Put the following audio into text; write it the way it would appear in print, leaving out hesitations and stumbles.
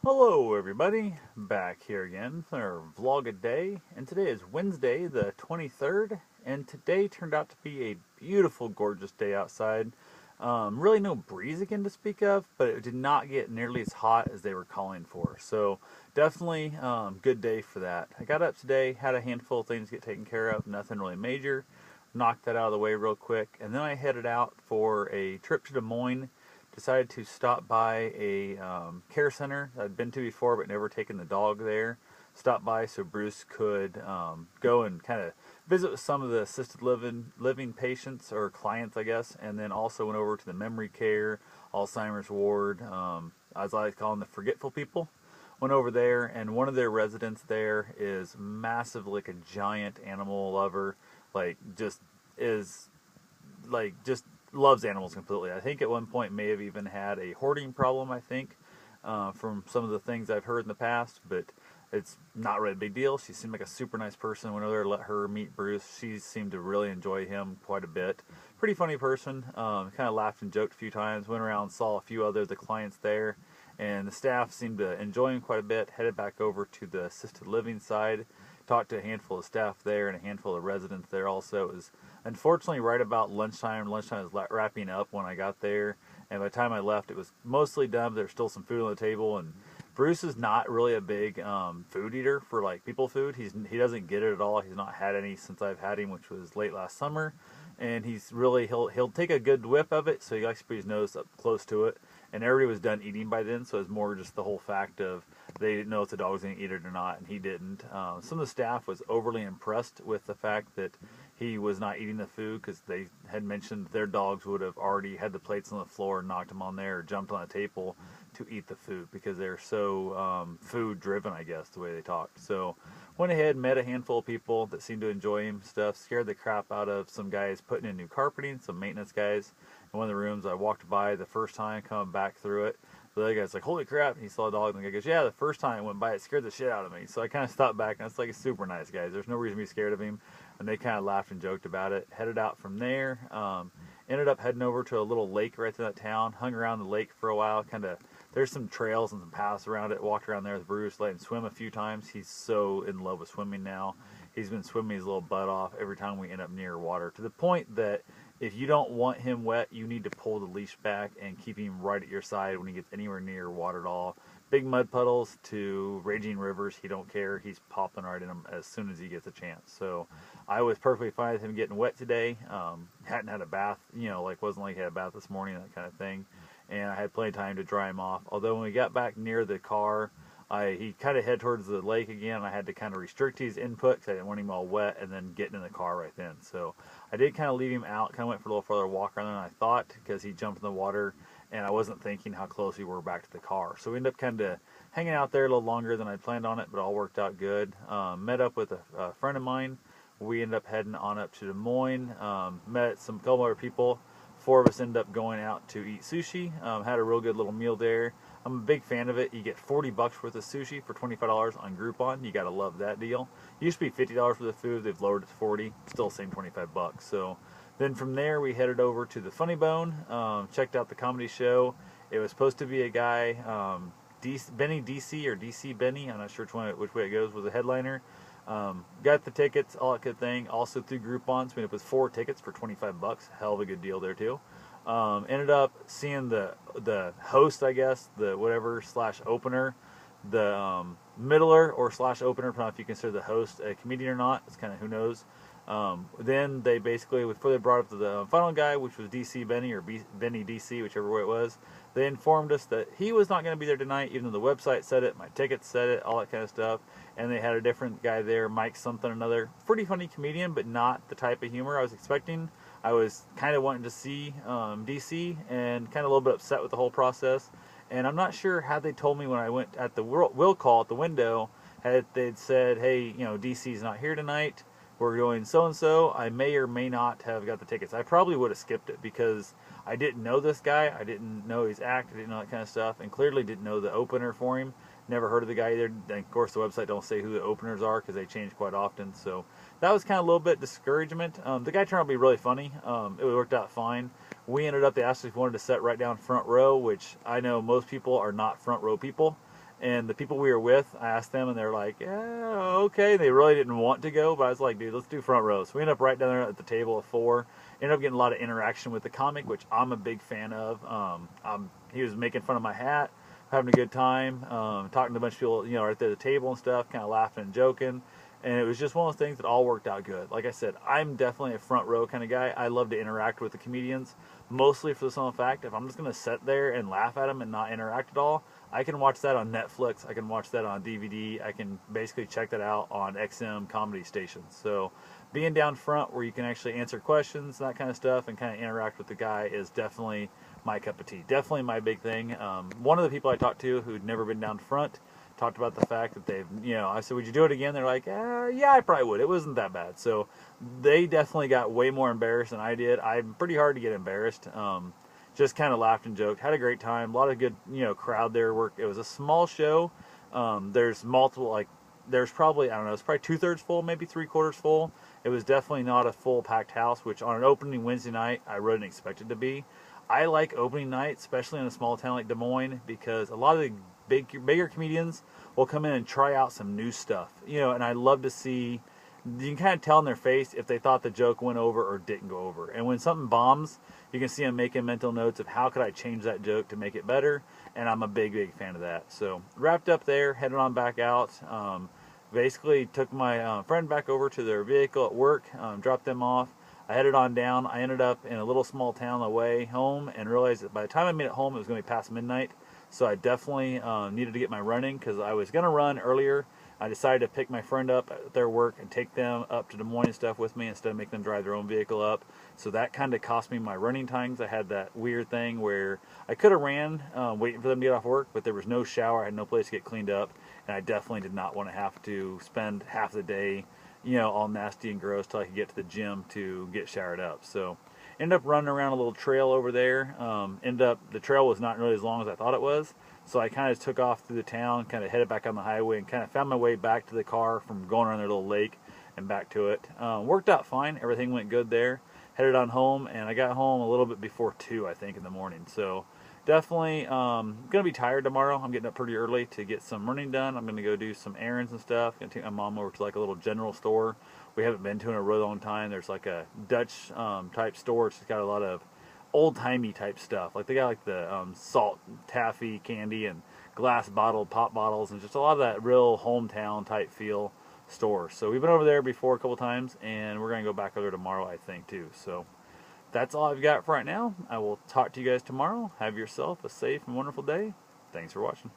Hello everybody, back here again for our vlog a day, and today is Wednesday the 23rd, and today turned out to be a beautiful, gorgeous day outside. Really no breeze again to speak of, but it did not get nearly as hot as they were calling for, so definitely good day for that. I got up today, had a handful of things to get taken care of, nothing really major, knocked that out of the way real quick, and then I headed out for a trip to Des Moines. Decided to stop by a care center I'd been to before but never taken the dog there. Stop by so Bruce could go and kind of visit with some of the assisted living patients or clients, I guess, and then also went over to the memory care, Alzheimer's ward, as I like to call them, the forgetful people. Went over there, and one of their residents there is massive, like a giant animal lover, like is just loves animals completely. I think at one point may have even had a hoarding problem, I think, from some of the things I've heard in the past, but it's not really a big deal. She seemed like a super nice person. Went over there, let her meet Bruce. She seemed to really enjoy him quite a bit. Pretty funny person. Kind of laughed and joked a few times. Went around and saw a few other of the clients there, and the staff seemed to enjoy him quite a bit. Headed back over to the assisted living side. Talked to a handful of staff there and a handful of residents there also. It was unfortunately right about lunchtime. Lunchtime was wrapping up when I got there, and by the time I left, it was mostly done. There was still some food on the table, and Bruce is not really a big food eater for like people food. He doesn't get it at all. He's not had any since I've had him, which was late last summer, and he'll take a good whiff of it. So he likes to put his nose up close to it. And everybody was done eating by then, so it was more just the whole fact of they didn't know if the dog was going to eat it or not, and he didn't. Some of the staff was overly impressed with the fact that he was not eating the food because they had mentioned their dogs would have already had the plates on the floor and knocked them on there or jumped on a table to eat the food because they're so food driven, I guess, the way they talked. So went ahead, met a handful of people that seemed to enjoy him stuff, scared the crap out of some guys putting in new carpeting, some maintenance guys. In one of the rooms I walked by the first time, coming back through it, the other guy's like, "Holy crap!" And he saw a dog, and the guy goes, "Yeah, the first time I went by, it scared the shit out of me." So I kind of stopped back, and it's like, "It's super nice, guys. There's no reason to be scared of him." And they kind of laughed and joked about it. Headed out from there. Ended up heading over to a little lake right in that town. Hung around the lake for a while. Kind of, there's some trails and some paths around it. Walked around there with Bruce. Let him swim a few times. He's so in love with swimming now. He's been swimming his little butt off every time we end up near water, to the point that if you don't want him wet, you need to pull the leash back and keep him right at your side when he gets anywhere near water at all. Big mud puddles to raging rivers, he don't care. He's popping right in them as soon as he gets a chance. So I was perfectly fine with him getting wet today. Hadn't had a bath, like wasn't like he had a bath this morning, that kind of thing. And I had plenty of time to dry him off. Although when we got back near the car, he kind of head towards the lake again. I had to kind of restrict his input because I didn't want him all wet and then getting in the car right then. So I did kind of leave him out, kind of went for a little further walk around than I thought because he jumped in the water and I wasn't thinking how close we were back to the car. So we ended up kind of hanging out there a little longer than I planned on it, but all worked out good. Met up with a friend of mine. We ended up heading on up to Des Moines, met some couple other people. Four of us ended up going out to eat sushi. Had a real good little meal there. I'm a big fan of it. You get $40 worth of sushi for $25 on Groupon. You gotta love that deal. It used to be $50 for the food. They've lowered it to 40. Still same 25 bucks. So then from there we headed over to the Funny Bone. Checked out the comedy show. It was supposed to be a guy, Benny DC or DC Benny. I'm not sure which way it goes. Was a headliner. Got the tickets, all that good thing. Also through Groupon, so we ended up with 4 tickets for 25 bucks. Hell of a good deal there too. Ended up seeing the host, I guess, the whatever slash opener, the middler or slash opener, depending on if you consider the host a comedian or not. It's kind of who knows. Then they basically, before they brought up the final guy, which was DC Benny or Benny DC, whichever way it was, they informed us that he was not going to be there tonight, even though the website said it, my tickets said it, all that kind of stuff. And they had a different guy there, Mike something or another. Pretty funny comedian, but not the type of humor I was expecting. I was kind of wanting to see DC and kind of a little bit upset with the whole process. And I'm not sure how they told me when I went at the will call at the window. They'd said, "Hey, DC's not here tonight. We're going so and so." I may or may not have got the tickets. I probably would have skipped it because I didn't know this guy. I didn't know his act. I didn't know that kind of stuff, and clearly didn't know the opener for him. Never heard of the guy either. And of course, the website don't say who the openers are because they change quite often. So that was kind of a little bit discouragement. The guy turned out to be really funny. It worked out fine. They asked if we wanted to sit right down front row, which I know most people are not front row people. And the people we were with, I asked them, and they're like, "Yeah, okay." They really didn't want to go, but I was like, "Dude, let's do front row." So we ended up right down there at the table of four. Ended up getting a lot of interaction with the comic, which I'm a big fan of. He was making fun of my hat, having a good time, talking to a bunch of people, right there at the table and stuff, kind of laughing and joking. And it was just one of those things that all worked out good. Like I said, I'm definitely a front row kind of guy. I love to interact with the comedians, mostly for the simple fact, if I'm just going to sit there and laugh at them and not interact at all, I can watch that on Netflix. I can watch that on DVD. I can basically check that out on XM comedy stations. So being down front where you can actually answer questions, that kind of stuff, and kind of interact with the guy is definitely my cup of tea. Definitely my big thing. One of the people I talked to who'd never been down front talked about the fact that they've, I said, "Would you do it again?" They're like, "Yeah, I probably would. It wasn't that bad." So they definitely got way more embarrassed than I did. I'm pretty hard to get embarrassed. Just kind of laughed and joked. Had a great time. A lot of good, crowd there. It was a small show. There's multiple, there's probably, I don't know, it's probably 2/3 full, maybe 3/4 full. It was definitely not a full packed house, which on an opening Wednesday night, I really didn't expect it to be. I like opening night, especially in a small town like Des Moines, because a lot of the bigger comedians will come in and try out some new stuff, and I love to see, you can kind of tell in their face if they thought the joke went over or didn't go over. And when something bombs, you can see them making mental notes of how could I change that joke to make it better, and I'm a big fan of that. So wrapped up there, headed on back out. Basically took my friend back over to their vehicle at work, dropped them off. I headed on down. I ended up in a little small town away home and realized that by the time I made it home, it was going to be past midnight. So I definitely needed to get my running because I was going to run earlier. I decided to pick my friend up at their work and take them up to Des Moines and stuff with me instead of making them drive their own vehicle up. So that kind of cost me my running times. I had that weird thing where I could have ran waiting for them to get off work, but there was no shower. I had no place to get cleaned up. And I definitely did not want to have to spend half the day, all nasty and gross till I could get to the gym to get showered up. So ended up running around a little trail over there. The trail was not really as long as I thought it was. So I kind of took off through the town, kind of headed back on the highway, and kind of found my way back to the car from going around their little lake and back to it. Worked out fine. Everything went good there. Headed on home, and I got home a little bit before 2, I think, in the morning. So definitely going to be tired tomorrow. I'm getting up pretty early to get some running done. I'm going to go do some errands and stuff. Going to take my mom over to like a little general store we haven't been to in a really long time. There's like a Dutch type store. It's got a lot of old-timey type stuff. Like they got like the salt taffy candy and glass bottle pop bottles and just a lot of that real hometown type feel store. So we've been over there before a couple times, and we're going to go back over there tomorrow, I think, too. So that's all I've got for right now. I will talk to you guys tomorrow. Have yourself a safe and wonderful day. Thanks for watching.